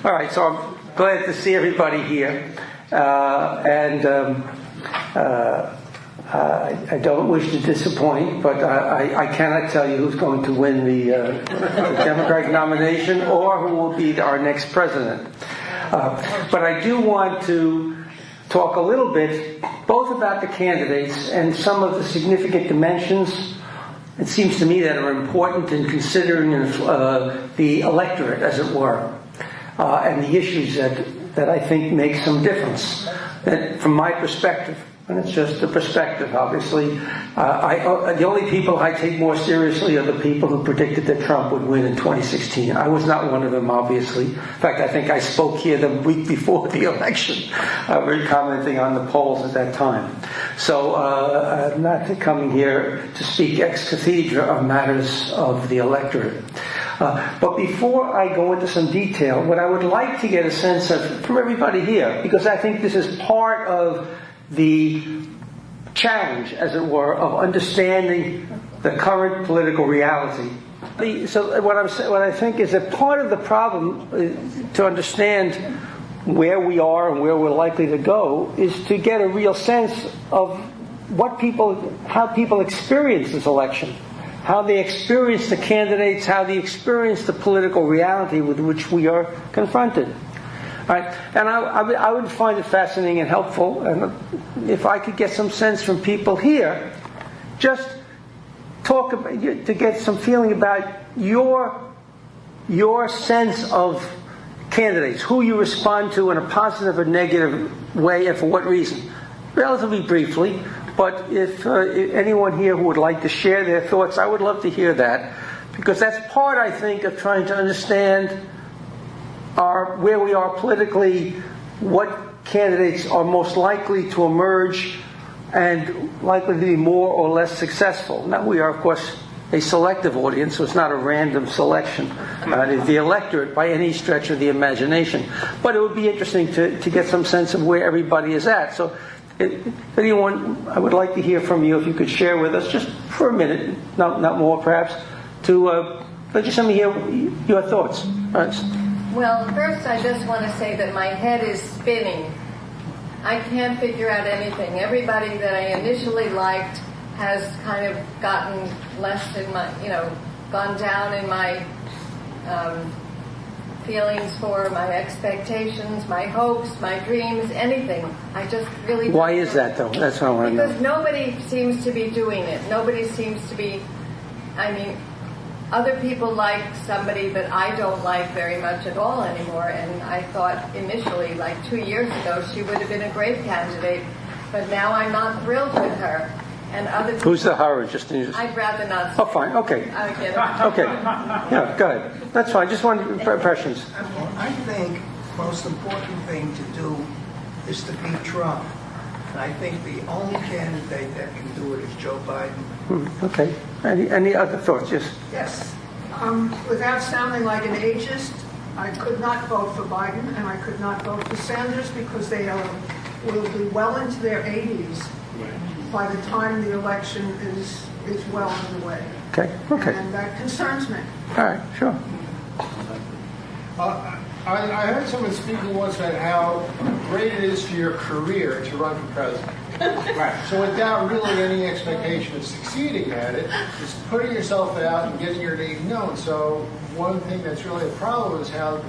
All right, so I'm glad to see everybody here, I don't wish to disappoint, but I cannot tell you who's going to win the Democratic nomination or who will be our next president. But I do want to talk a little bit both about the candidates and some of the significant dimensions, it seems to me, that are important in considering the electorate, as it were, and the issues that I think make some difference. That, from my perspective, and it's just a perspective, obviously, the only people I take more seriously are the people who predicted that Trump would win in 2016. I was not one of them, obviously. In fact, I think I spoke here the week before the election, commenting on the polls at that time. So I'm not coming here to speak ex cathedra on matters of the electorate. But before I go into some detail, what I would like to get a sense of from everybody here, because I think this is part of the challenge, as it were, of understanding the current political reality. So what I think is that part of the problem to understand where we are and where we're likely to go is to get a real sense of how people experience this election, how they experience the candidates, how they experience the political reality with which we are confronted. Right. And I would find it fascinating and helpful, and if I could get some sense from people here, just to get some feeling about your sense of candidates, who you respond to in a positive or negative way, and for what reason. Relatively briefly, but if anyone here who would like to share their thoughts, I would love to hear that, because that's part, I think, of trying to understand where we are politically, what candidates are most likely to emerge and likely to be more or less successful. Now, we are, of course, a selective audience, so it's not a random selection. The electorate by any stretch of the imagination. But it would be interesting to get some sense of where everybody is at. So, if anyone, I would like to hear from you, if you could share with us, just for a minute, not more perhaps, to let just let me hear your thoughts. Well, first I just want to say that my head is spinning. I can't figure out anything. Everybody that I initially liked has kind of gotten less in my, gone down in my feelings for my expectations, my hopes, my dreams, anything. I just really don't. Why is that, though? That's what I want to know. Because nobody seems to be doing it. Nobody seems to be, other people like somebody that I don't like very much at all anymore, and I thought initially, like 2 years ago, she would have been a great candidate, but now I'm not thrilled with her. And other people, who's the her? I'd rather not say. Oh, fine, okay. Okay, yeah, go ahead. That's fine, just wanted impressions. I think the most important thing to do is to beat Trump. And I think the only candidate that can do it is Joe Biden. Okay. Any other thoughts? Yes. Yes. Without sounding like an ageist, I could not vote for Biden and I could not vote for Sanders because they will be well into their 80s by the time the election is well underway. Okay. And that concerns me. All right. Sure. I heard someone speaking once about how great it is for your career to run for president. Right. So without really any expectation of succeeding at it, just putting yourself out and getting your name known. So one thing that's really a problem is how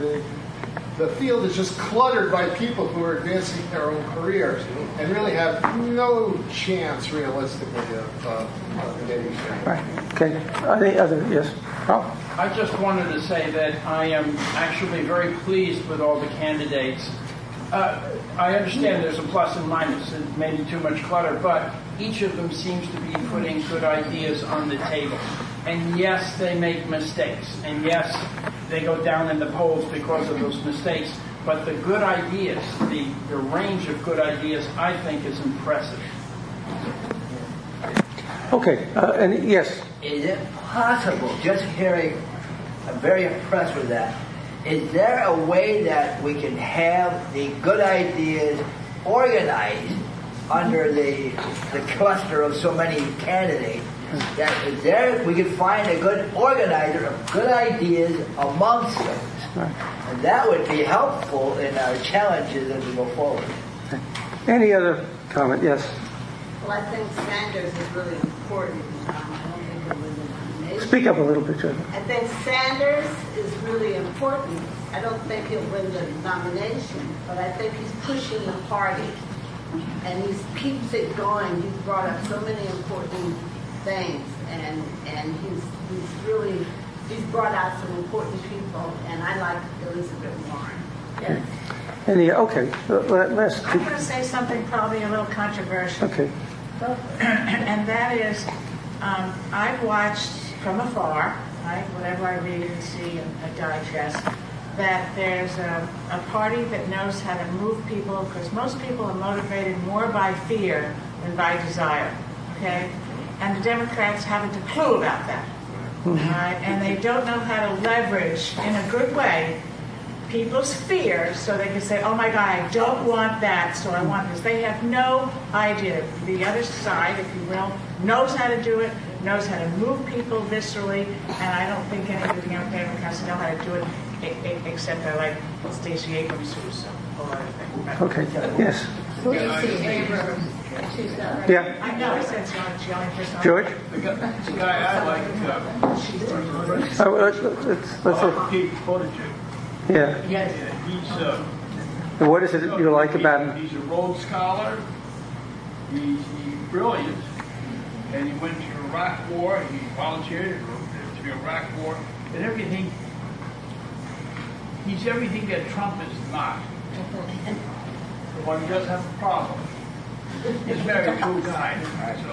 the field is just cluttered by people who are advancing their own careers and really have no chance realistically of getting there. Right. Okay. Any other? Yes. Oh. I just wanted to say that I am actually very pleased with all the candidates. I understand there's a plus and minus and maybe too much clutter, but each of them seems to be putting good ideas on the table. And yes, they make mistakes. And yes, they go down in the polls because of those mistakes. But the good ideas, the range of good ideas, I think is impressive. Okay. And yes. Is it possible, just hearing, I'm very impressed with that, is there a way that we can have the good ideas organized under the cluster of so many candidates, that is there we could find a good organizer of good ideas amongst them And that would be helpful in our challenges as we go forward. Any other comment? Yes. Well, I think Sanders is really important. I don't think he'll win the nomination. Speak up a little bit, Joe. I think Sanders is really important. I don't think he'll win the nomination, but I think he's pushing the party, and he keeps it going. He's brought up so many important things, and he's brought out some important people, and I like Elizabeth Warren. Yes. Okay. Last. I'm going to say something probably a little controversial. Okay. And that is, I've watched from afar, right, whatever I read and see and digest, that there's a party that knows how to move people, because most people are motivated more by fear than by desire, okay? And the Democrats haven't a clue about that, all right? And they don't know how to leverage, in a good way, people's fears so they can say, oh my God, I don't want that, so I want this. They have no idea. The other side, if you will, knows how to do it, knows how to move people viscerally, and I don't think any of the Democrats know how to do it, except I like Stacey Abrams, who's a whole other thing. Okay. Yes. Stacey Abrams. She's not right. Yeah. I know, I said she only person. George. The guy I like is Let's Pete Buttigieg. yeah. Yes. He's What is it you like about him? He's a Rhodes Scholar. He's brilliant, and he went to the Iraq War. He volunteered to the Iraq War, and everything. He's everything that Trump is not. But he does have a problem. He's married to a guy, so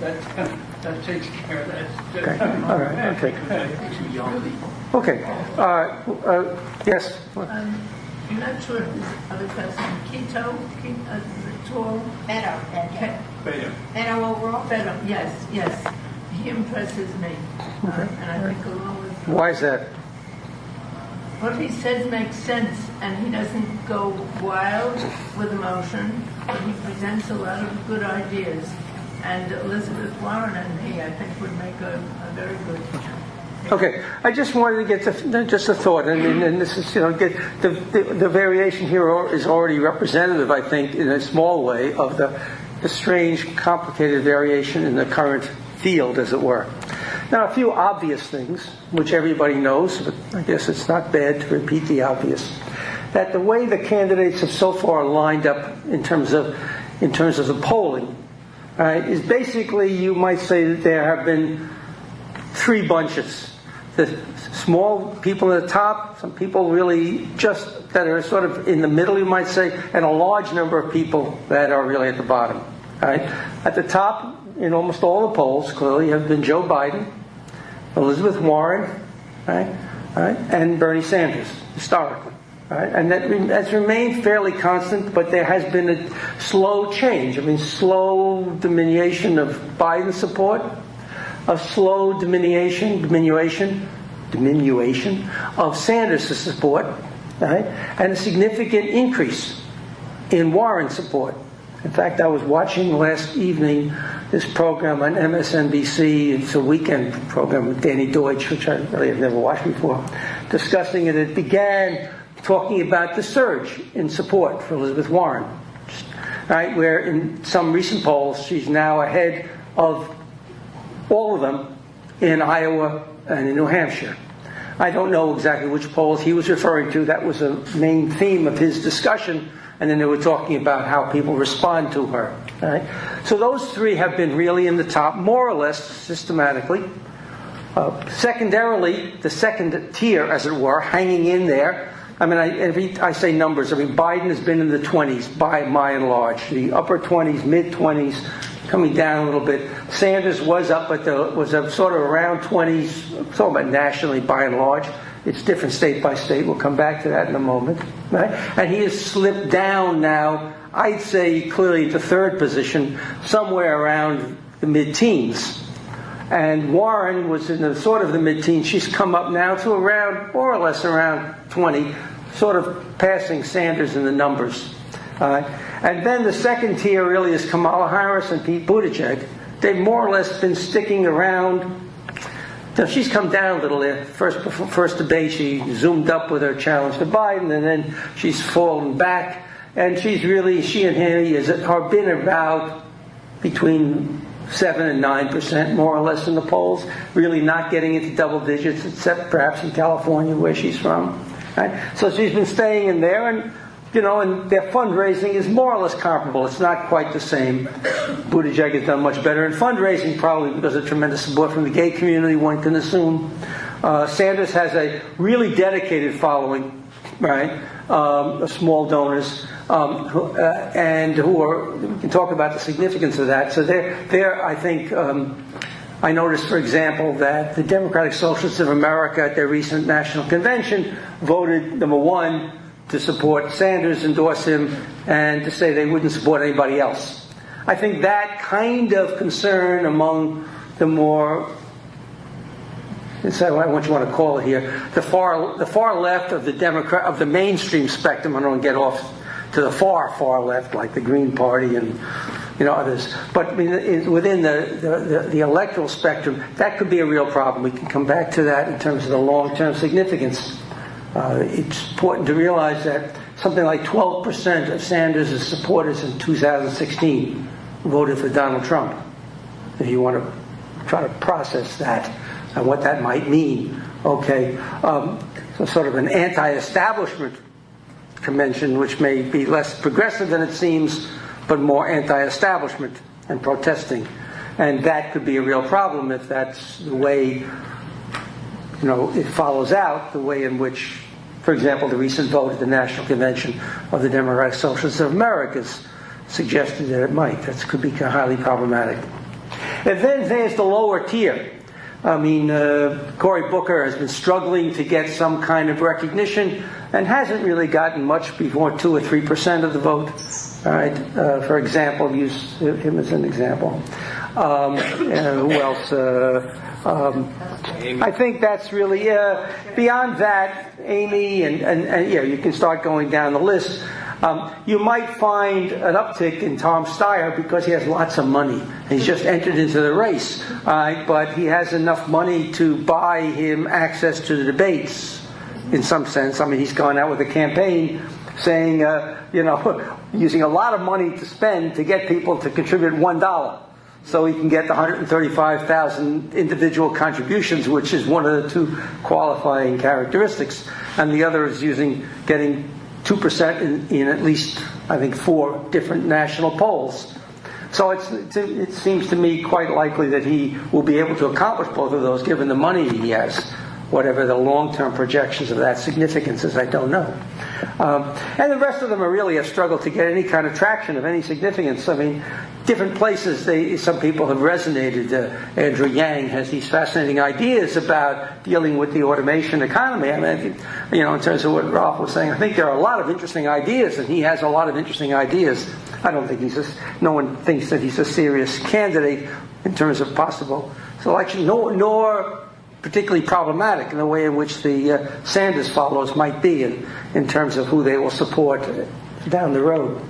that takes care of that. Okay. All right. Okay. Okay. Yes. I'm not sure if this other person, Keto, the tall. Beto. Beto overall? Beto, yes. He impresses me. And I think along with... Why is that? What he says makes sense, and he doesn't go wild with emotion, but he presents a lot of good ideas. And Elizabeth Warren and he, I think, would make a very good... Okay, I just wanted to get just a thought, and this is, get the variation here is already representative, I think, in a small way, of the strange, complicated variation in the current field, as it were. Now, a few obvious things, which everybody knows, but I guess it's not bad to repeat the obvious, that the way the candidates have so far lined up in terms of the polling, is basically, you might say that there have been three bunches. The small people at the top, some people really just that are sort of in the middle, you might say, and a large number of people that are really at the bottom. Right? At the top, in almost all the polls, clearly, have been Joe Biden, Elizabeth Warren, right? And Bernie Sanders, historically. Right? And that's remained fairly constant, but there has been a slow change. Slow diminution of Biden support, a slow diminution of Sanders' support, right? And a significant increase in Warren support. In fact, I was watching last evening this program on MSNBC. It's a weekend program with Danny Deutsch, which I really have never watched before, discussing it. It began talking about the surge in support for Elizabeth Warren, right? Where in some recent polls, she's now ahead of all of them in Iowa and in New Hampshire. I don't know exactly which polls he was referring to. That was a main theme of his discussion. And then they were talking about how people respond to her. Right? So those three have been really in the top, more or less systematically. Secondarily, the second tier, as it were, hanging in there. I say numbers. Biden has been in the 20s by and large. The upper 20s, mid-20s, coming down a little bit. Sanders was up, but was sort of around 20s, talking about nationally by and large. It's different state by state. We'll come back to that in a moment. Right? And he has slipped down now, I'd say clearly to third position, somewhere around the mid-teens. And Warren was in the sort of the mid-teens. She's come up now to around, more or less around 20, sort of passing Sanders in the numbers. And then the second tier really is Kamala Harris and Pete Buttigieg. They've more or less been sticking around Now, she's come down a little there. First debate, she zoomed up with her challenge to Biden, and then she's fallen back. And she and Haley have been about between 7 and 9%, more or less, in the polls. Really not getting into double digits, except perhaps in California, where she's from. Right? So she's been staying in there, and and their fundraising is more or less comparable. It's not quite the same. Buttigieg has done much better in fundraising, probably because of tremendous support from the gay community, one can assume. Sanders has a really dedicated following, right? Small donors, and we can talk about the significance of that. So they're I think, I noticed, for example, that the Democratic Socialists of America at their recent national convention voted, number one, to support Sanders, endorse him, and to say they wouldn't support anybody else. I think that kind of concern among the more, what you want to call it here, the far left of the mainstream spectrum. I don't want to get off to the far left, like the Green Party and others. But within the electoral spectrum, that could be a real problem. We can come back to that in terms of the long-term significance. It's important to realize that something like 12% of Sanders' supporters in 2016 voted for Donald Trump. If you want to try to process that and what that might mean. Okay, so sort of an anti-establishment convention, which may be less progressive than it seems, but more anti-establishment and protesting. And that could be a real problem if that's the way, it follows out the way in which, for example, the recent vote at the National Convention of the Democratic Socialists of America suggested that it might. That could be highly problematic. And then there's the lower tier. Cory Booker has been struggling to get some kind of recognition and hasn't really gotten much before 2 or 3% of the vote. All right. For example, use him as an example. Who else? I think that's really, beyond that, Amy, and you can start going down the list. You might find an uptick in Tom Steyer because he has lots of money. He's just entered into the race, but he has enough money to buy him access to the debates, in some sense. He's gone out with a campaign saying, using a lot of money to spend to get people to contribute $1. So he can get the 135,000 individual contributions, which is one of the two qualifying characteristics. And the other is getting 2% in at least, I think, 4 different national polls. So it seems to me quite likely that he will be able to accomplish both of those given the money he has. Whatever the long-term projections of that significance is, I don't know. And the rest of them are really a struggle to get any kind of traction of any significance. Different places, some people have resonated. Andrew Yang has these fascinating ideas about dealing with the automation economy. I think, in terms of what Ralph was saying, I think there are a lot of interesting ideas, and he has a lot of interesting ideas. I don't think no one thinks that he's a serious candidate in terms of possible selection, nor particularly problematic in the way in which the Sanders followers might be in terms of who they will support down the road.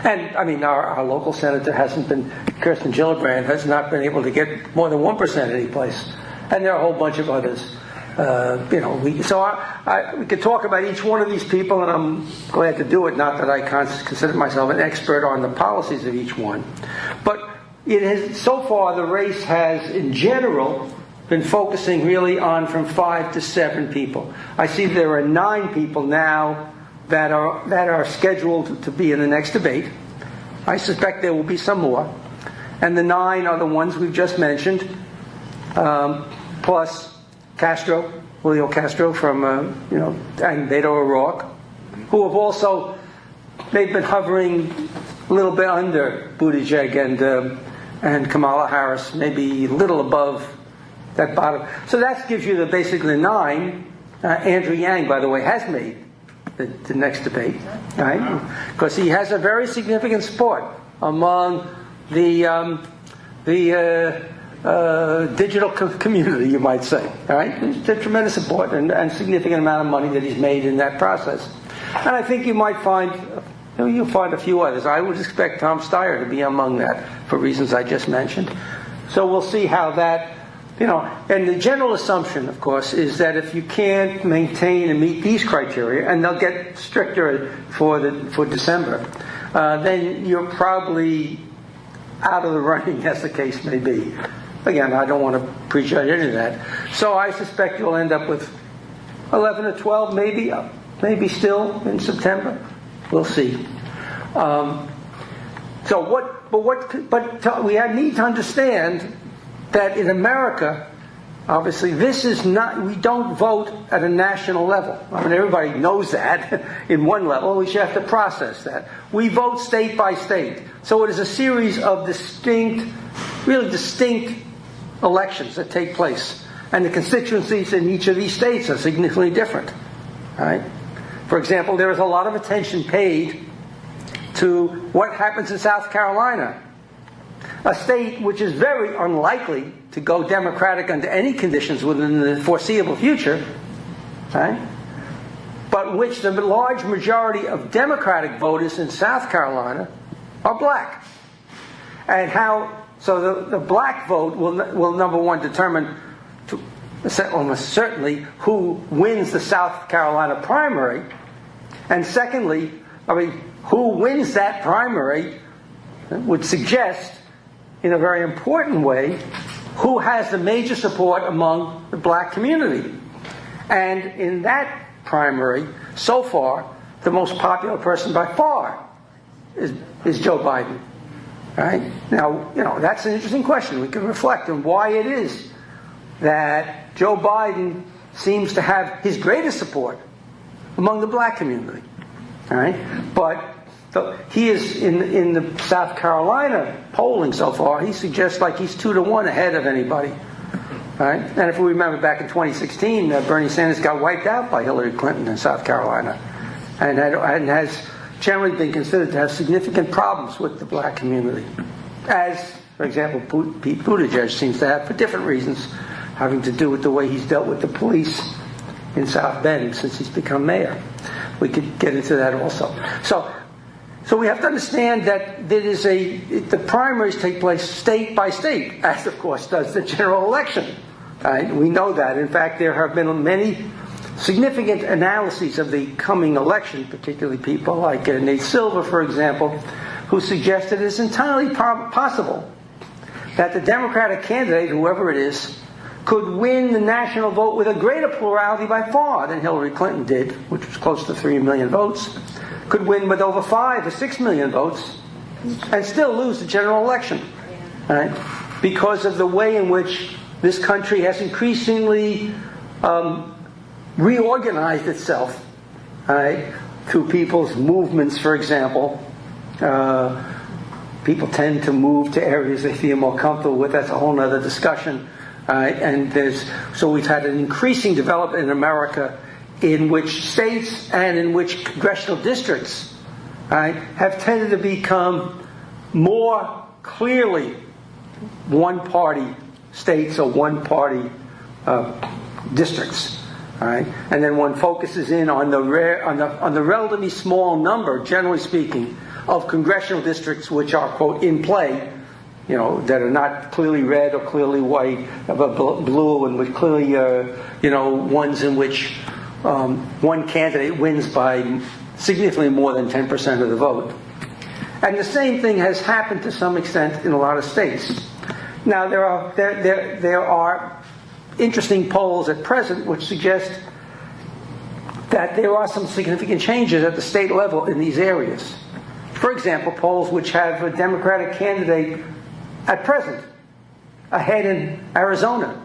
And, our local senator Kirsten Gillibrand has not been able to get more than 1% any place. And there are a whole bunch of others. We could talk about each one of these people, and I'm glad to do it, not that I consider myself an expert on the policies of each one. But so far the race has, in general, been focusing really on from 5 to 7 people. I see there are 9 people now that are scheduled to be in the next debate. I suspect there will be some more. And the 9 are the ones we've just mentioned, plus Julio Castro from, and Beto O'Rourke, who have also, they've been hovering a little bit under Buttigieg and Kamala Harris, maybe a little above that bottom. So that gives you basically 9. Andrew Yang, by the way, has made the next debate, right? Because he has a very significant support among the digital community, you might say. All right, it's a tremendous support and significant amount of money that he's made in that process. And I think you might find. You'll find a few others. I would expect Tom Steyer to be among that for reasons I just mentioned. So we'll see how that and the general assumption, of course, is that if you can't maintain and meet these criteria, and they'll get stricter for December, then you're probably out of the running, as the case may be. Again, I don't want to prejudge any of that. So I suspect you'll end up with 11 or 12, maybe still in September. We'll see. But we need to understand that in America, obviously, this is not, we don't vote at a national level. I mean, everybody knows that in one level. We should have to process that. We vote state by state. So it is a series of really distinct elections that take place. And the constituencies in each of these states are significantly different. Right? For example, there is a lot of attention paid to what happens in South Carolina, a state which is very unlikely to go Democratic under any conditions within the foreseeable future, right? But which the large majority of Democratic voters in South Carolina are black. And so the black vote will number one determine almost certainly who wins the South Carolina primary, and secondly, who wins that primary would suggest in a very important way who has the major support among the black community. And in that primary, so far, the most popular person by far is Joe Biden. Right? Now, that's an interesting question. We can reflect on why it is that Joe Biden seems to have his greatest support among the black community. Right? But he is in the South Carolina polling so far, he suggests like he's 2-1 ahead of anybody. Right? And if we remember back in 2016, Bernie Sanders got wiped out by Hillary Clinton in South Carolina, and has generally been considered to have significant problems with the black community, as, for example, Pete Buttigieg seems to have for different reasons, having to do with the way he's dealt with the police in South Bend since he's become mayor. We could get into that also. So we have to understand that the primaries take place state by state, as of course does the general election. Right? We know that. In fact, there have been many significant analyses of the coming election, particularly people like Nate Silver, for example, who suggested it's entirely possible that the Democratic candidate, whoever it is, could win the national vote with a greater plurality by far than Hillary Clinton did, which was close to 3 million votes, could win with over 5 or 6 million votes, and still lose the general election. Right? Because of the way in which this country has increasingly reorganized itself, right? Through people's movements, for example. People tend to move to areas they feel more comfortable with. That's a whole other discussion. So we've had an increasing development in America in which states and in which congressional districts have tended to become more clearly one-party states or one-party districts. Right? And then one focuses in on the relatively small number, generally speaking, of congressional districts which are, quote, in play, that are not clearly red or clearly white, but blue, and which clearly ones in which one candidate wins by significantly more than 10% of the vote. And the same thing has happened to some extent in a lot of states. Now there are interesting polls at present which suggest that there are some significant changes at the state level in these areas. For example, polls which have a Democratic candidate at present ahead in Arizona,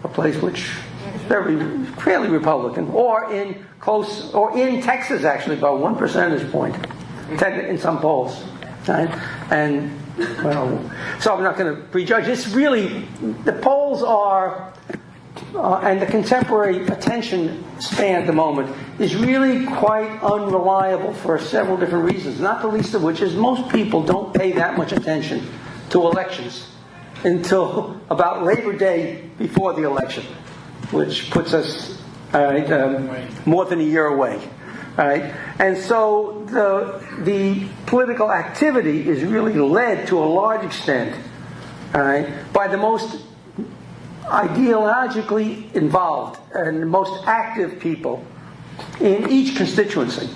a place which is fairly Republican, or in Texas actually by 1 percentage point in some polls. Right? And so I'm not going to prejudge. It's really, the polls are, and the contemporary attention span at the moment is really quite unreliable for several different reasons, not the least of which is most people don't pay that much attention to elections until about Labor Day before the election, which puts us more than a year away. Right? And so the political activity is really led to a large extent by the most ideologically involved and the most active people in each constituency.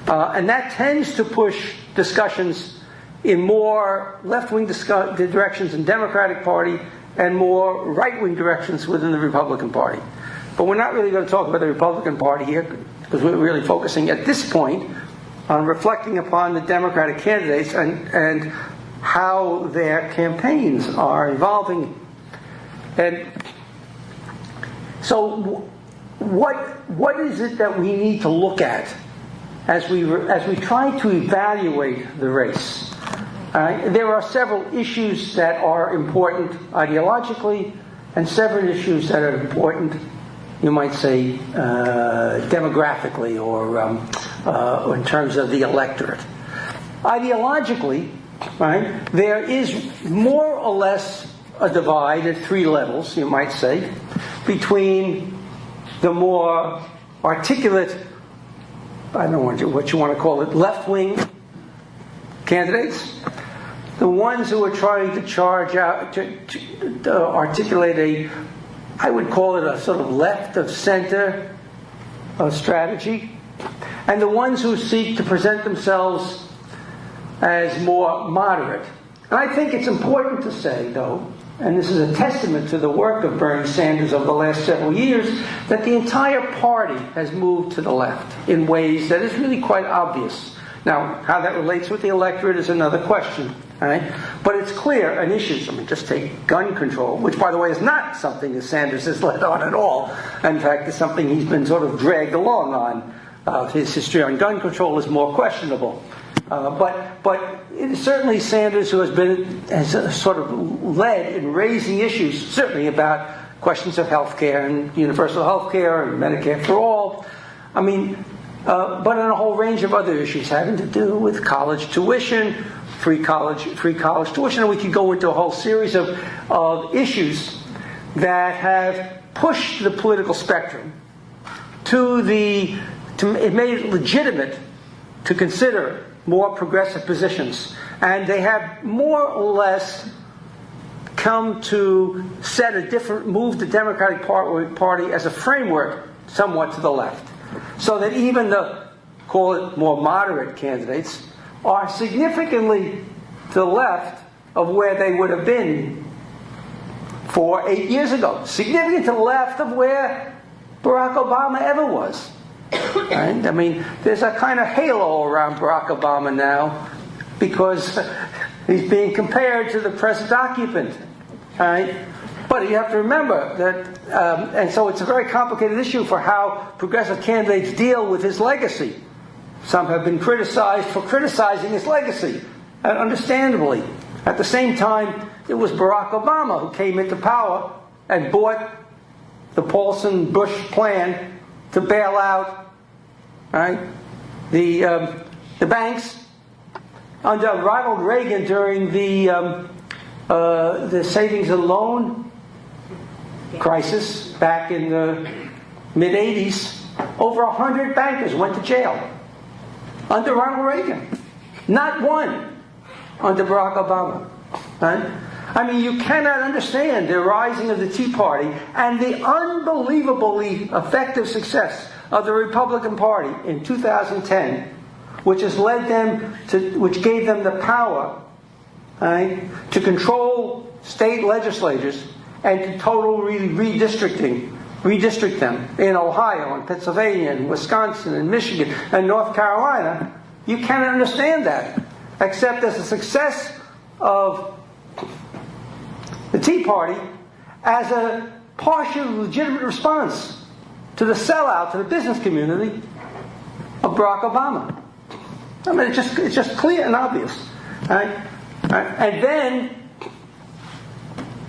And that tends to push discussions in more left-wing directions in the Democratic Party and more right-wing directions within the Republican Party. But we're not really going to talk about the Republican Party here, because we're really focusing at this point on reflecting upon the Democratic candidates and how their campaigns are evolving. And so what is it that we need to look at as we try to evaluate the race? There are several issues that are important ideologically and several issues that are important, you might say, demographically or in terms of the electorate. Ideologically, right, there is more or less a divide at three levels, you might say, between the more articulate, I don't know what you want to call it, left-wing candidates, the ones who are trying to charge out, to articulate I would call it a sort of left-of-center strategy, and the ones who seek to present themselves as more moderate. And I think it's important to say, though, and this is a testament to the work of Bernie Sanders over the last several years, that the entire party has moved to the left in ways that is really quite obvious. Now, how that relates with the electorate is another question, right? But it's clear on issues. I mean, just take gun control, which, by the way, is not something that Sanders has led on at all. In fact, it's something he's been sort of dragged along on. His history on gun control is more questionable. But it is certainly Sanders who has sort of led in raising issues, certainly about questions of health care and universal health care and Medicare for all. I mean, but on a whole range of other issues having to do with college tuition, free college tuition, and we could go into a whole series of issues that have pushed the political spectrum it made it legitimate to consider more progressive positions. And they have more or less come to move the Democratic Party as a framework somewhat to the left. So that even the, call it more moderate candidates, are significantly to the left of where they would have been 8 years ago. Significantly to the left of where Barack Obama ever was. Right? I mean, there's a kind of halo around Barack Obama now because he's being compared to the present occupant. Right? But you have to remember that, and so it's a very complicated issue for how progressive candidates deal with his legacy. Some have been criticized for criticizing his legacy, and understandably. At the same time, it was Barack Obama who came into power and bought the Paulson-Bush plan to bail out, right, the banks under Ronald Reagan during the savings and loan crisis back in the mid-'80s. Over 100 bankers went to jail under Ronald Reagan. Not one under Barack Obama. Right? I mean, you cannot understand the rising of the Tea Party and the unbelievably effective success of the Republican Party in 2010, which gave them the power, right, to control state legislatures and to totally redistrict them in Ohio and Pennsylvania and Wisconsin and Michigan and North Carolina. You cannot understand that except as a success of the Tea Party as a partial legitimate response to the sellout to the business community of Barack Obama. I mean, it's just clear and obvious. Right? And then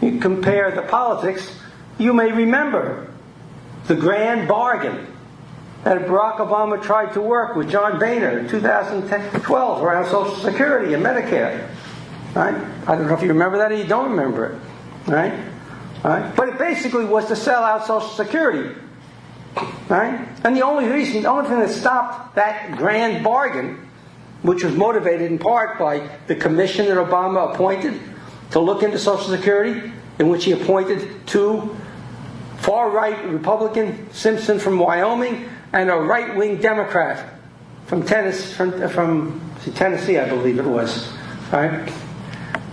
you compare the politics. You may remember the grand bargain that Barack Obama tried to work with John Boehner in 2012 around Social Security and Medicare. Right? I don't know if you remember that or you don't remember it. Right? Right? But it basically was to sell out Social Security. Right? And the only thing that stopped that grand bargain, which was motivated in part by the commission that Obama appointed to look into Social Security, in which he appointed two far-right Republican, Simpson from Wyoming, and a right-wing Democrat from Tennessee, I believe it was. Right?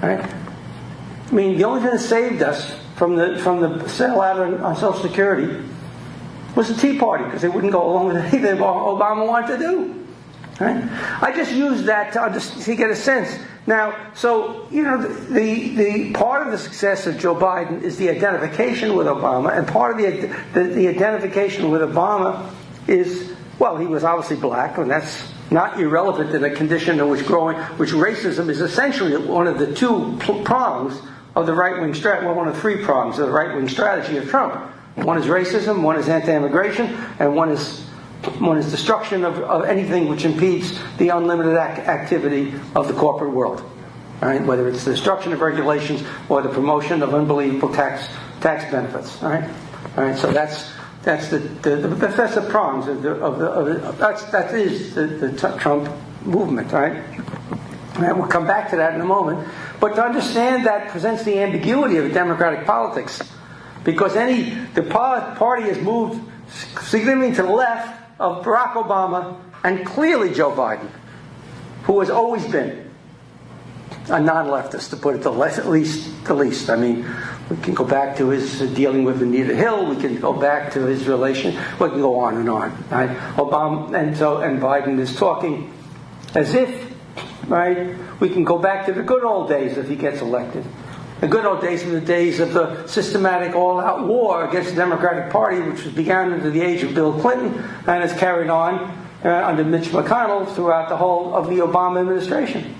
I mean, the only thing that saved us from the sellout on Social Security was the Tea Party, because they wouldn't go along with anything Obama wanted to do. Right? I just used that to get a sense. Now, so, the part of the success of Joe Biden is the identification with Obama, and part of the identification with Obama is, well, he was obviously black, and that's not irrelevant in a condition in which racism is essentially one of the two prongs of the right-wing strategy, well, one of three prongs of the right-wing strategy of Trump. One is racism, one is anti-immigration, and one is destruction of anything which impedes the unlimited activity of the corporate world. Right? Whether it's the destruction of regulations or the promotion of unbelievable tax benefits. Right? So that's the prongs of the Trump movement. Right? And we'll come back to that in a moment. But to understand that presents the ambiguity of Democratic politics, because the party has moved significantly to the left of Barack Obama and clearly Joe Biden, who has always been a non-leftist, to put it at least. I mean, we can go back to his dealing with Anita Hill. We can go back to his relation. We can go on and on. Right? Obama and Biden is talking as if, right? We can go back to the good old days if he gets elected. The good old days were the days of the systematic all-out war against the Democratic Party, which began under the age of Bill Clinton and has carried on under Mitch McConnell throughout the whole of the Obama administration.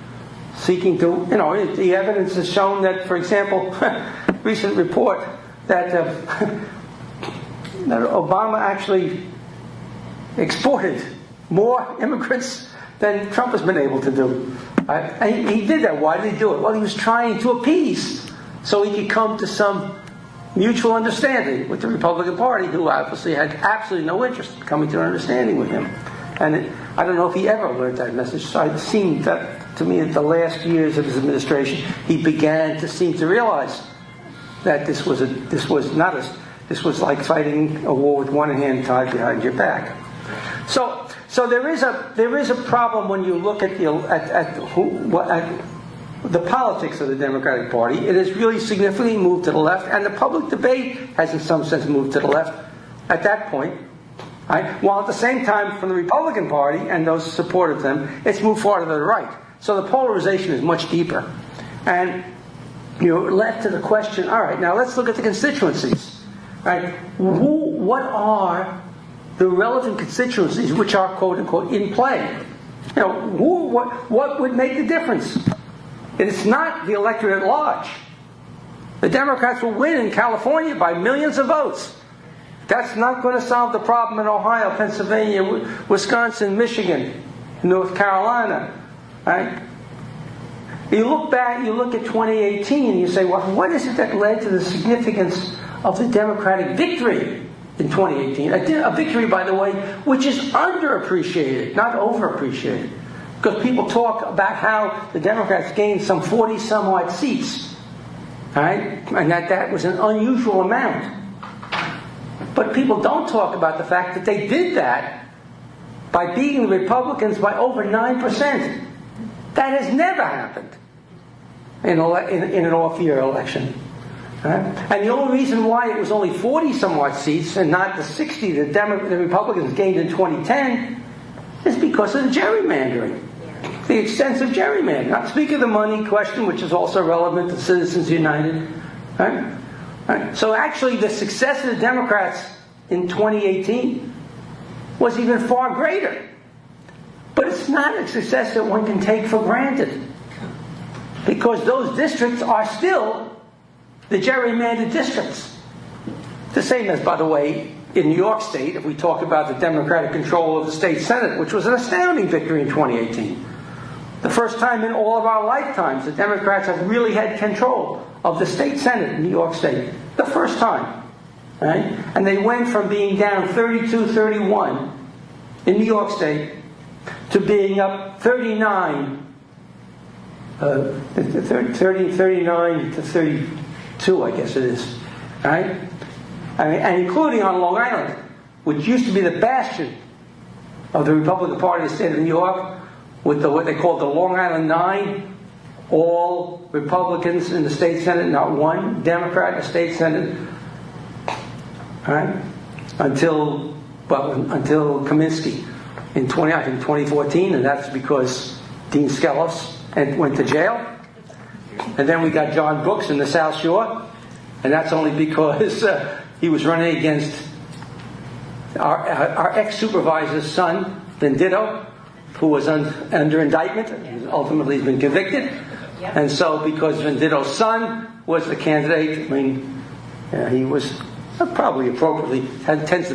Seeking to, the evidence has shown that, for example, recent report that Obama actually exported more immigrants than Trump has been able to do. And he did that. Why did he do it? Well, he was trying to appease so he could come to some mutual understanding with the Republican Party, who obviously had absolutely no interest in coming to an understanding with him. And I don't know if he ever learned that message. So it seemed that, to me, in the last years of his administration, he began to seem to realize that this was like fighting a war with one hand tied behind your back. So there is a problem when you look at the politics of the Democratic Party. It has really significantly moved to the left, and the public debate has in some sense moved to the left at that point. Right? While at the same time, from the Republican Party and those who supported them, it's moved farther to the right. So the polarization is much deeper. And you're left to the question, all right, now let's look at the constituencies. Right? What are the relevant constituencies which are, quote unquote, in play? What would make the difference? It's not the electorate at large. The Democrats will win in California by millions of votes. That's not going to solve the problem in Ohio, Pennsylvania, Wisconsin, Michigan, North Carolina. Right? You look back, you look at 2018, and you say, well, what is it that led to the significance of the Democratic victory in 2018? A victory, by the way, which is underappreciated, not overappreciated. Because people talk about how the Democrats gained some 40-some-odd seats. Right? And that was an unusual amount. But people don't talk about the fact that they did that by beating the Republicans by over 9%. That has never happened in an off-year election. Right? And the only reason why it was only 40-some-odd seats and not the 60 that the Republicans gained in 2010 is because of the gerrymandering. The extensive gerrymandering. Not speak of the money question, which is also relevant to Citizens United. Right? Right. So actually the success of the Democrats in 2018 was even far greater. But it's not a success that one can take for granted. Because those districts are still the gerrymandered districts. The same as, by the way, in New York State, if we talk about the Democratic control of the state Senate, which was an astounding victory in 2018. The first time in all of our lifetimes the Democrats have really had control of the state Senate in New York State. The first time. Right? And they went from being down 32-31 in New York State to being up 39 to 32 2, I guess it is, right? And including on Long Island, which used to be the bastion of the Republican Party of the state of New York, with what they called the Long Island Nine, all Republicans in the state Senate, not one Democrat in the state Senate, right? Until Kaminsky in 2014, and that's because Dean Skelos went to jail. And then we got John Brooks in the South Shore, and that's only because he was running against our ex-supervisor's son, Venditto, who was under indictment, and ultimately has been convicted. And so, because Venditto's son was the candidate, I mean, he was probably appropriately, he tends to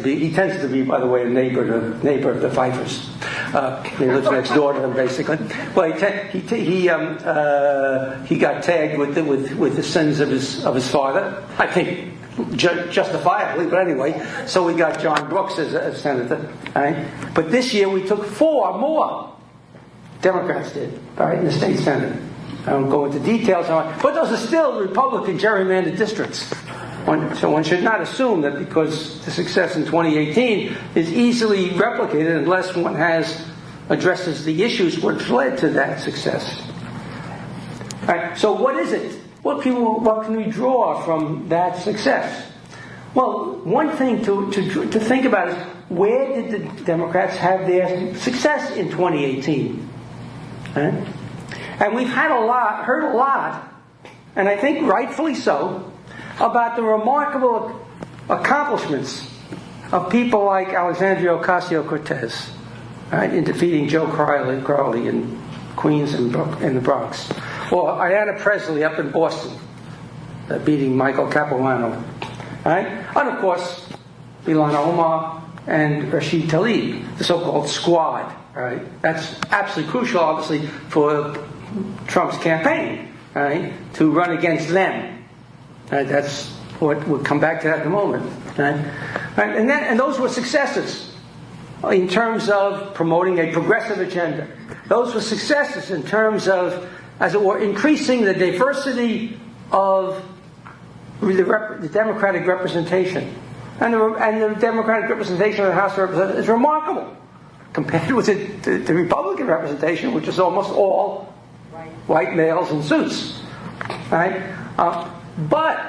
be, by the way, a neighbor of the Pfeiffers. He lives next door to them, basically. Well, he got tagged with the sins of his father, I think justifiably, but anyway. So we got John Brooks as a senator, right? But this year we took 4 more. Democrats did, right, in the state senate. I don't go into details on it, but those are still Republican gerrymandered districts. So one should not assume that because the success in 2018 is easily replicated unless one addresses the issues which led to that success. All right, so what is it? What can we draw from that success? Well, one thing to think about is, where did the Democrats have their success in 2018? Right? And we've heard a lot, and I think rightfully so, about the remarkable accomplishments of people like Alexandria Ocasio-Cortez, right, in defeating Joe Crowley in Queens and the Bronx, or Ayanna Pressley up in Boston, beating Michael Capuano, right? And of course, Ilhan Omar and Rashid Tlaib, the so-called squad, right? That's absolutely crucial, obviously, for Trump's campaign, right, to run against them. That's what we'll come back to that in a moment. Right? And those were successes in terms of promoting a progressive agenda. Those were successes in terms of, as it were, increasing the diversity of the Democratic representation. And the Democratic representation of the House of Representatives is remarkable compared with the Republican representation, which is almost all white males in suits. Right? But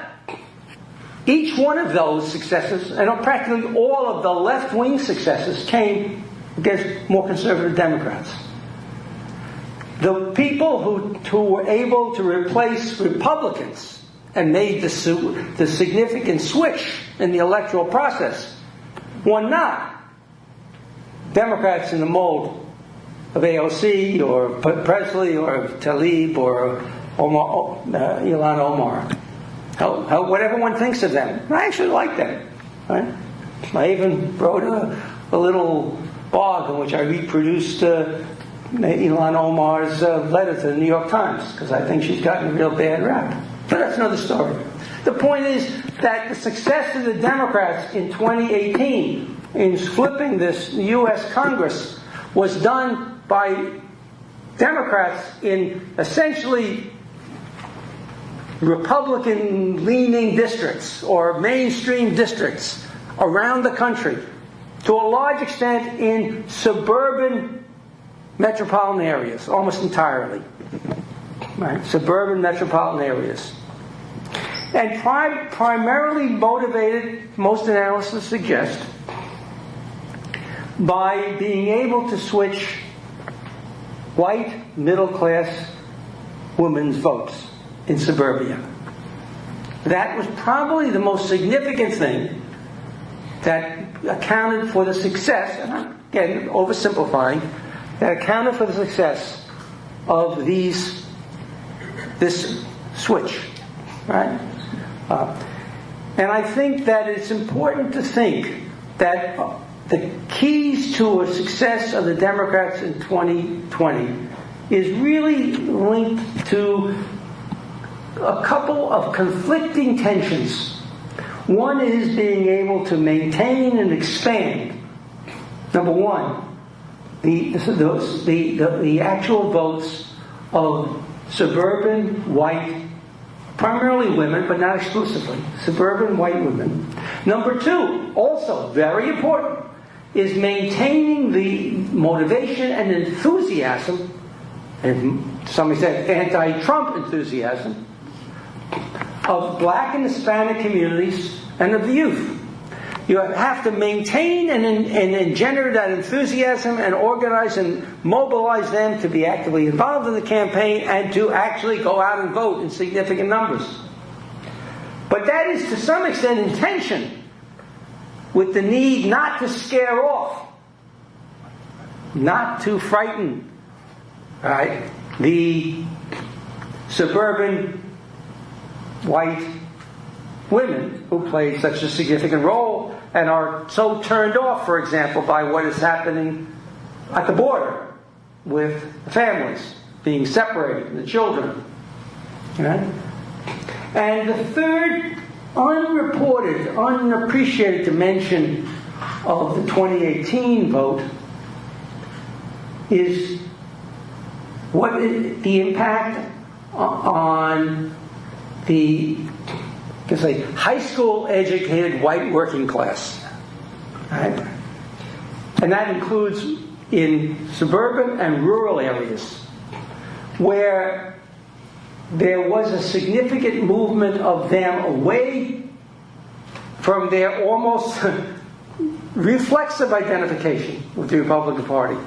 each one of those successes, and practically all of the left-wing successes, came against more conservative Democrats. The people who were able to replace Republicans and made the significant switch in the electoral process were not Democrats in the mold of AOC or Presley or Tlaib or Ilhan Omar. Whatever one thinks of them. I actually like them. Right? I even wrote a little blog in which I reproduced Ilhan Omar's letter to the New York Times, because I think she's gotten a real bad rap. But that's another story. The point is that the success of the Democrats in 2018 in flipping this U.S. Congress was done by Democrats in essentially Republican-leaning districts or mainstream districts around the country, to a large extent in suburban metropolitan areas, almost entirely. Right? Suburban metropolitan areas. And primarily motivated, most analysis suggest, by being able to switch white middle-class women's votes in suburbia. That was probably the most significant thing that accounted for the success, and I'm again oversimplifying, that accounted for the success of this switch, right? And I think that it's important to think that the keys to a success of the Democrats in 2020 is really linked to a couple of conflicting tensions. One is being able to maintain and expand. Number one, the actual votes of suburban white primarily women, but not exclusively, suburban white women. Number two, also very important, is maintaining the motivation and enthusiasm, and to some extent anti-Trump enthusiasm, of black and Hispanic communities and of the youth. You have to maintain and engender that enthusiasm and organize and mobilize them to be actively involved in the campaign and to actually go out and vote in significant numbers. But that is to some extent in tension with the need not to scare off, not to frighten, right, the suburban white women who played such a significant role and are so turned off, for example, by what is happening at the border with the families being separated and the children. Okay? And the third unreported, unappreciated dimension of the 2018 vote is what is the impact on the high school educated white working class. Right? And that includes in suburban and rural areas where there was a significant movement of them away from their almost reflexive identification with the Republican Party.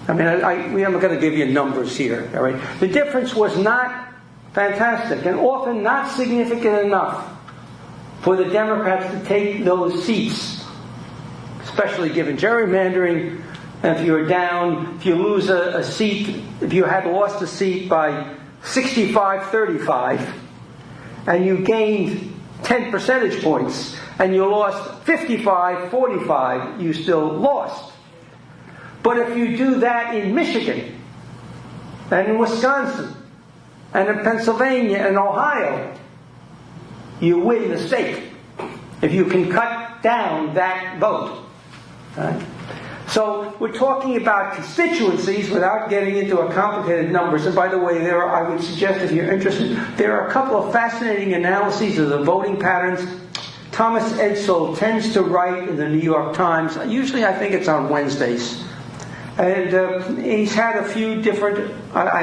I mean, I'm going to give you numbers here. All right? The difference was not fantastic, and often not significant enough for the Democrats to take those seats, especially given gerrymandering. And if you're down, if you lose a seat, if you had lost a seat by 65-35, and you gained 10 percentage points, and you lost 55-45, you still lost. But if you do that in Michigan, and in Wisconsin, and in Pennsylvania and Ohio, you win the state if you can cut down that vote. Right? So we're talking about constituencies without getting into a complicated numbers. And by the way, I would suggest, if you're interested, there are a couple of fascinating analyses of the voting patterns. Thomas Edsall tends to write in the New York Times. Usually I think it's on Wednesdays. And he's had a few different, I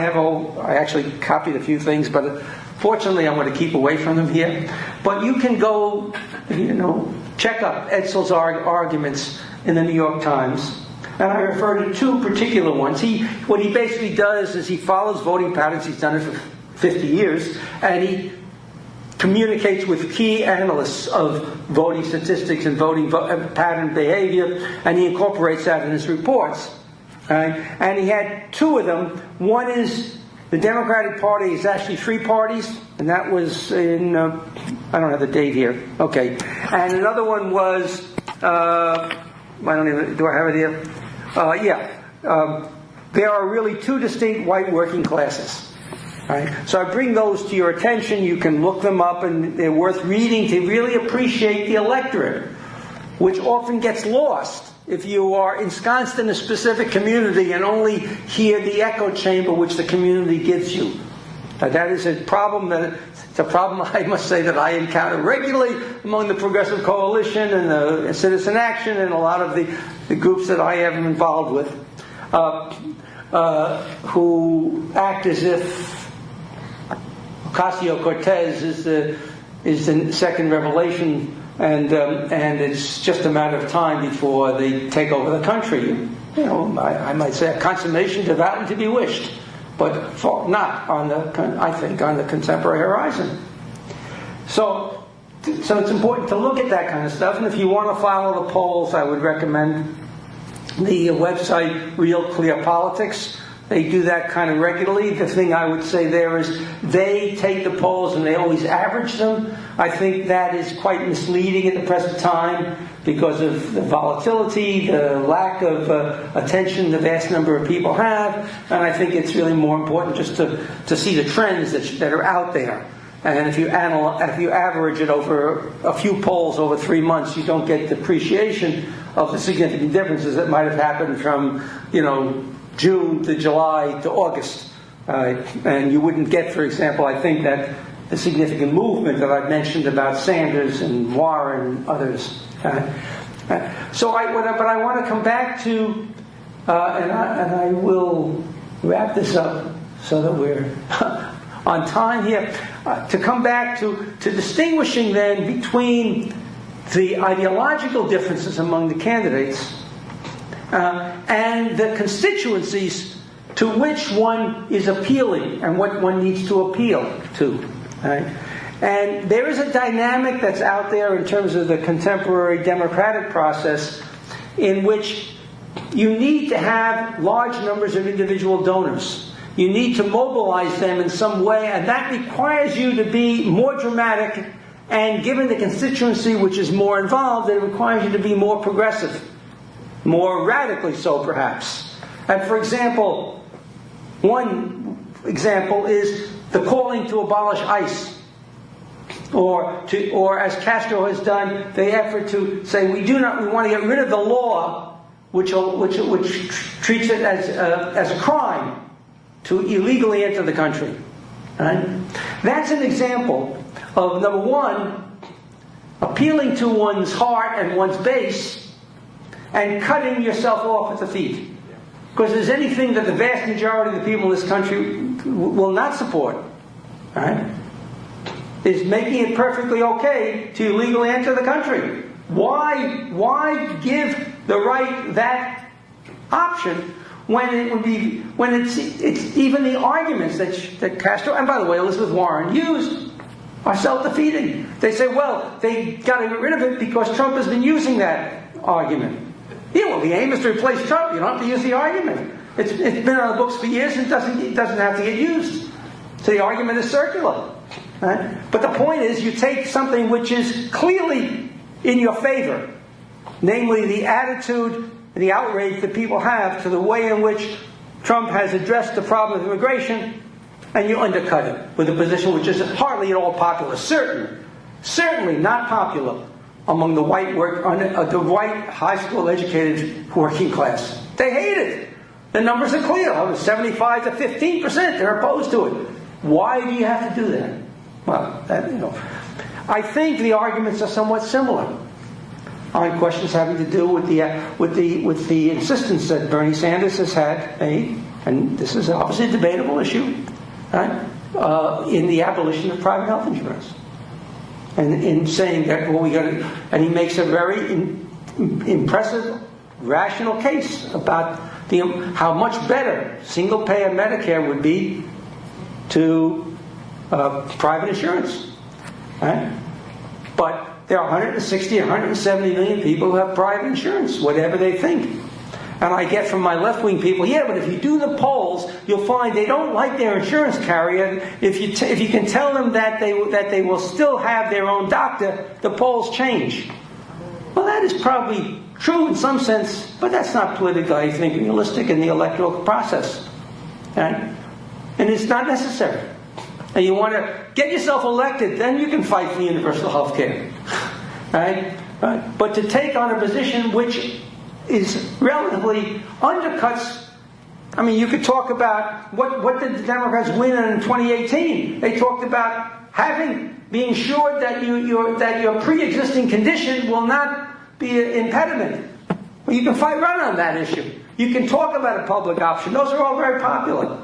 actually copied a few things, but fortunately I'm going to keep away from them here. But you can go, check up Edsall's arguments in the New York Times. And I refer to two particular ones. What he basically does is he follows voting patterns. He's done it for 50 years. And he communicates with key analysts of voting statistics and voting pattern behavior. And he incorporates that in his reports. And he had two of them. One is the Democratic Party is actually three parties, and that was in, I don't have the date here. Okay. And another one was, do I have it here? There are really two distinct white working classes. Right? So I bring those to your attention. You can look them up, and they're worth reading to really appreciate the electorate, which often gets lost if you are ensconced in a specific community and only hear the echo chamber which the community gives you. That is a problem I must say that I encounter regularly among the Progressive Coalition and the Citizen Action and a lot of the groups that I am involved with, who act as if Ocasio-Cortez is the second revelation. And it's just a matter of time before they take over the country. I might say a consummation devoutly to be wished, but not on the contemporary horizon. So it's important to look at that kind of stuff. And if you want to follow the polls, I would recommend the website Real Clear Politics. They do that kind of regularly. The thing I would say there is they take the polls and they always average them. I think that is quite misleading at the present time because of the volatility, the lack of attention the vast number of people have. And I think it's really more important just to see the trends that are out there. And if you average it over a few polls over 3 months, you don't get the appreciation of the significant differences that might have happened from, June to July to August. And you wouldn't get, for example, I think that the significant movement that I've mentioned about Sanders and Warren and others. But I want to come back to, and I will wrap this up so that we're on time here, to come back to distinguishing then between the ideological differences among the candidates and the constituencies to which one is appealing and what one needs to appeal to. Right? And there is a dynamic that's out there in terms of the contemporary democratic process in which you need to have large numbers of individual donors. You need to mobilize them in some way, and that requires you to be more dramatic, and given the constituency which is more involved, it requires you to be more progressive, more radically so perhaps. And for example, one example is the calling to abolish ICE, or as Castro has done, the effort to say we want to get rid of the law which treats it as a crime to illegally enter the country. Right? That's an example of, number one, appealing to one's heart and one's base and cutting yourself off at the feet. Because there's anything that the vast majority of the people in this country will not support, right, is making it perfectly okay to illegally enter the country. Why give the right that option when it's even the arguments that Castro, and by the way, Elizabeth Warren used, are self-defeating. They say, well, they got to get rid of it because Trump has been using that argument. Yeah, well, the aim is to replace Trump. You don't have to use the argument. It's been on the books for years and it doesn't have to get used. So the argument is circular. Right? But the point is, you take something which is clearly in your favor, namely the attitude, the outrage that people have to the way in which Trump has addressed the problem of immigration, and you undercut it with a position which is hardly at all popular. Certainly not popular among the white high school educated working class. They hate it. The numbers are clear. 75 to 15%. They're opposed to it. Why do you have to do that? Well, I think the arguments are somewhat similar on questions having to do with the insistence that Bernie Sanders has had, and this is obviously a debatable issue, right, in the abolition of private health insurance, and in saying that and he makes a very impressive, rational case about how much better single-payer Medicare would be to private insurance, right? But there are 160, 170 million people who have private insurance, whatever they think. And I get from my left-wing people, yeah, but if you do the polls, you'll find they don't like their insurance carrier. If you can tell them that they will still have their own doctor, the polls change. Well, that is probably true in some sense, but that's not politically, I think, realistic in the electoral process. Right? And it's not necessary. And you want to get yourself elected, then you can fight for universal health care. Right? But to take on a position which is relatively undercuts, I mean, you could talk about what did the Democrats win in 2018? They talked about being sure that your pre-existing condition will not be an impediment. Well, you can run on that issue. You can talk about a public option. Those are all very popular.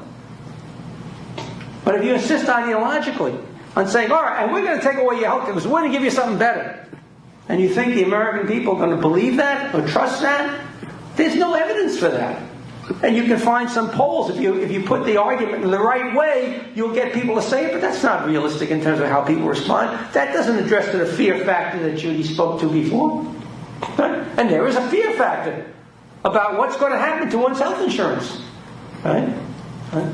But if you insist ideologically on saying, all right, and we're going to take away your health care because we're going to give you something better, and you think the American people are going to believe that or trust that, there's no evidence for that. And you can find some polls, if you put the argument in the right way, you'll get people to say it, but that's not realistic in terms of how people respond. That doesn't address the fear factor that Judy spoke to before. Right? And there is a fear factor about what's going to happen to one's health insurance. Right? Right?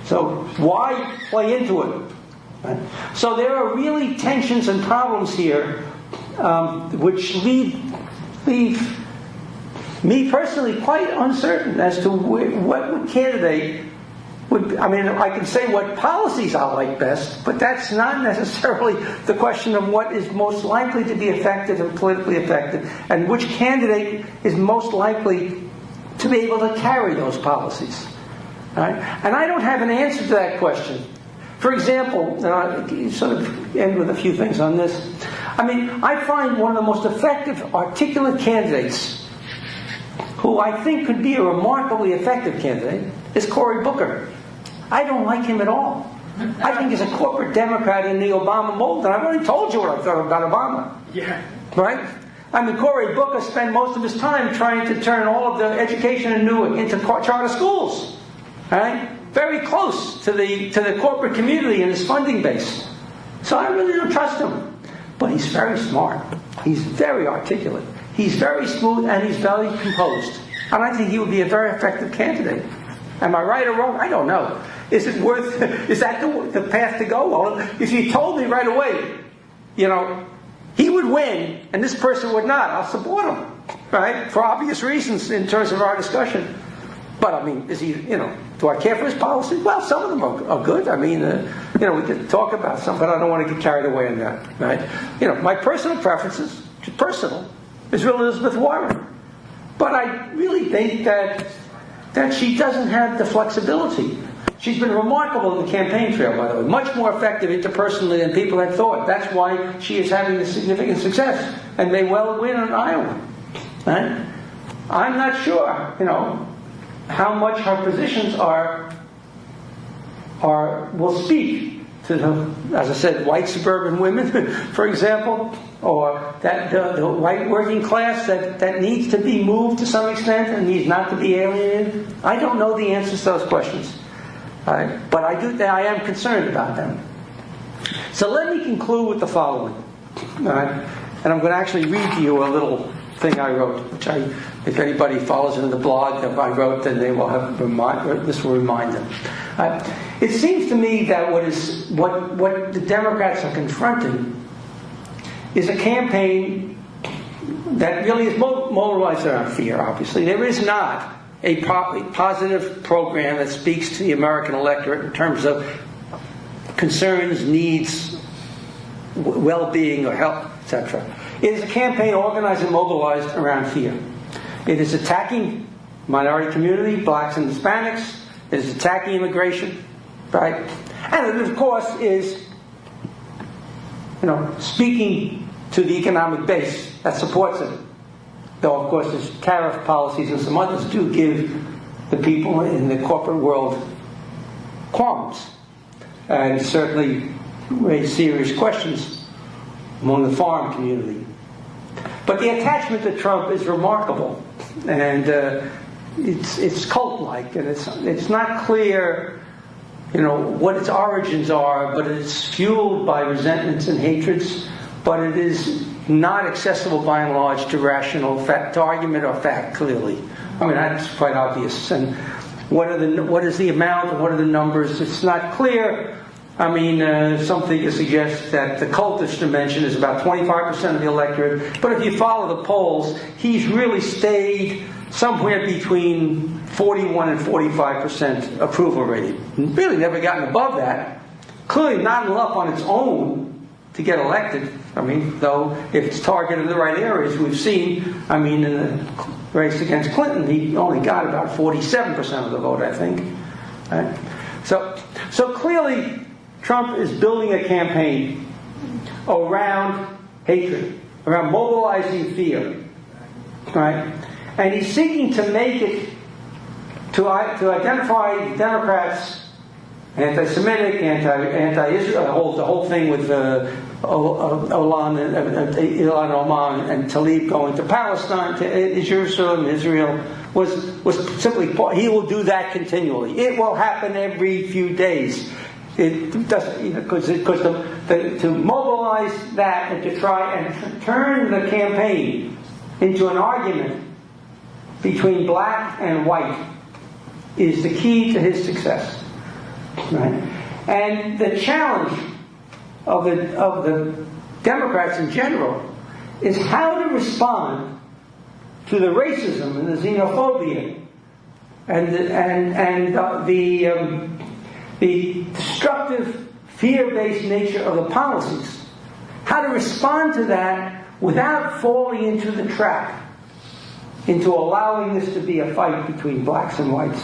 So why play into it? Right? So there are really tensions and problems here which leave me personally quite uncertain as to what candidate would. I mean, I can say what policies I like best, but that's not necessarily the question of what is most likely to be effective and politically effective, and which candidate is most likely to be able to carry those policies. Right? And I don't have an answer to that question For example, and I sort of end with a few things on this. I mean, I find one of the most effective, articulate candidates, who I think could be a remarkably effective candidate, is Cory Booker. I don't like him at all. I think he's a corporate Democrat in the Obama mold, and I've already told you what I thought about Obama. Yeah. Right? I mean, Cory Booker spent most of his time trying to turn all of the education in Newark into charter schools. Right? Very close to the corporate community and his funding base. So I really don't trust him. But he's very smart. He's very articulate. He's very smooth, and he's very composed. And I think he would be a very effective candidate. Am I right or wrong? I don't know. Is it worth? Is that the path to go? Well, if you told me right away, he would win and this person would not, I'll support him, right? For obvious reasons in terms of our discussion. But I mean, is he? Do I care for his policy? Well, some of them are good. I mean, we could talk about some, but I don't want to get carried away on that, right? My personal preferences, personal, is really Elizabeth Warren. But I really think that she doesn't have the flexibility. She's been remarkable in the campaign trail, by the way. Much more effective interpersonally than people had thought. That's why she is having this significant success and may well win in Iowa. Right? I'm not sure, how much her positions will speak to the, as I said, white suburban women, for example, or that the white working class that needs to be moved to some extent and needs not to be alienated. I don't know the answers to those questions. But I am concerned about them. So let me conclude with the following. And I'm going to actually read to you a little thing I wrote, which if anybody follows in the blog that I wrote, then they will have this will remind them. It seems to me that what the Democrats are confronting is a campaign that really is mobilized around fear, obviously. There is not a positive program that speaks to the American electorate in terms of concerns, needs, well-being or health, etc. It is a campaign organized and mobilized around fear. It is attacking minority community, blacks and Hispanics. It is attacking immigration, right? And it, of course, is speaking to the economic base that supports it. Though, of course, there's tariff policies and some others do give the people in the corporate world qualms and certainly raise serious questions among the farm community. But the attachment to Trump is remarkable, and it's cult-like, and it's not clear, what its origins are, but it's fueled by resentments and hatreds, but it is not accessible by and large to rational fact, to argument or fact, clearly. I mean, that's quite obvious. And what is the amount and what are the numbers? It's not clear. I mean, some figures suggest that the cultish dimension is about 25% of the electorate. But if you follow the polls, he's really stayed somewhere between 41 and 45% approval rating. Really never gotten above that. Clearly not enough on its own to get elected. I mean, though, if it's targeted in the right areas, we've seen, I mean, in the race against Clinton, he only got about 47% of the vote, I think. Right? So clearly, Trump is building a campaign around hatred, around mobilizing fear, right? And he's seeking to make it, to identify Democrats, anti-Semitic, anti-Israel, the whole thing with Ilhan Omar and Tlaib going to Palestine, to Jerusalem, Israel, was simply, he will do that continually. It will happen every few days. It doesn't, because to mobilize that and to try and turn the campaign into an argument between black and white is the key to his success. Right? And the challenge of the Democrats in general is how to respond to the racism and the xenophobia and the destructive, fear-based nature of the policies. How to respond to that without falling into the trap, into allowing this to be a fight between blacks and whites,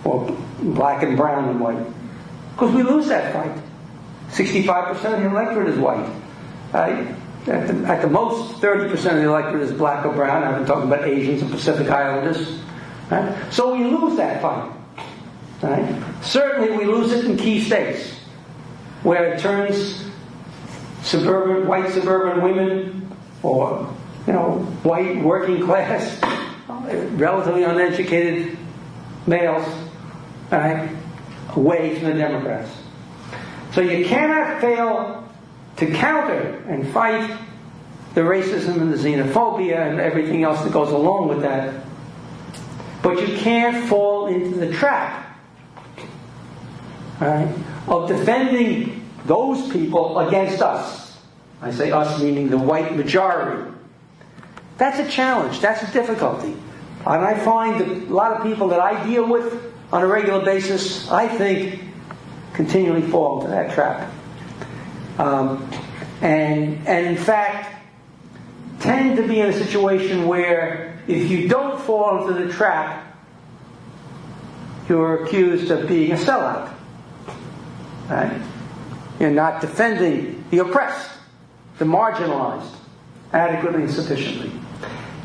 or black and brown and white. Because we lose that fight. 65% of the electorate is white. Right? At the most, 30% of the electorate is black or brown. I've been talking about Asians and Pacific Islanders. Right? So we lose that fight. Right? Certainly we lose it in key states, where it turns white suburban women, or white working class, relatively uneducated males, right, away from the Democrats. So you cannot fail to counter and fight the racism and the xenophobia and everything else that goes along with that. But you can't fall into the trap, right, of defending those people against us. I say us meaning the white majority. That's a challenge. That's a difficulty. And I find that a lot of people that I deal with on a basis, I think, continually fall into that trap. And in fact, tend to be in a situation where if you don't fall into the trap, you're accused of being a sellout. Right? You're not defending the oppressed, the marginalized, adequately and sufficiently.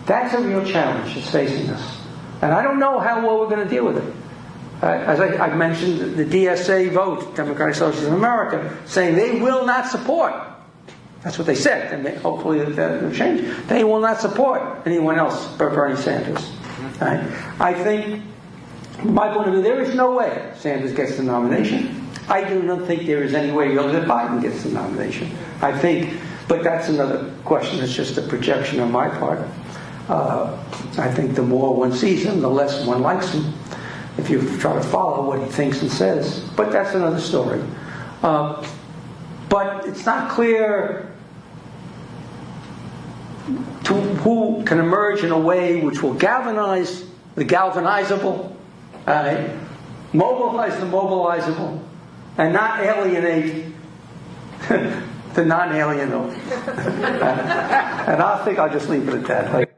That's a real challenge that's facing us. And I don't know how well we're going to deal with it. As I mentioned, the DSA vote, Democratic Socialists of America, saying they will not support. That's what they said, and hopefully that will change. They will not support anyone else but Bernie Sanders. Right? I think, from my point of view, there is no way Sanders gets the nomination. I do not think there is any way really that Biden gets the nomination. I think, but that's another question. It's just a projection on my part. I think the more one sees him, the less one likes him, if you try to follow what he thinks and says. But that's another story. But it's not clear to who can emerge in a way which will galvanize the galvanizable, mobilize the mobilizable, and not alienate the non-alienable. And I think I'll just leave it at that.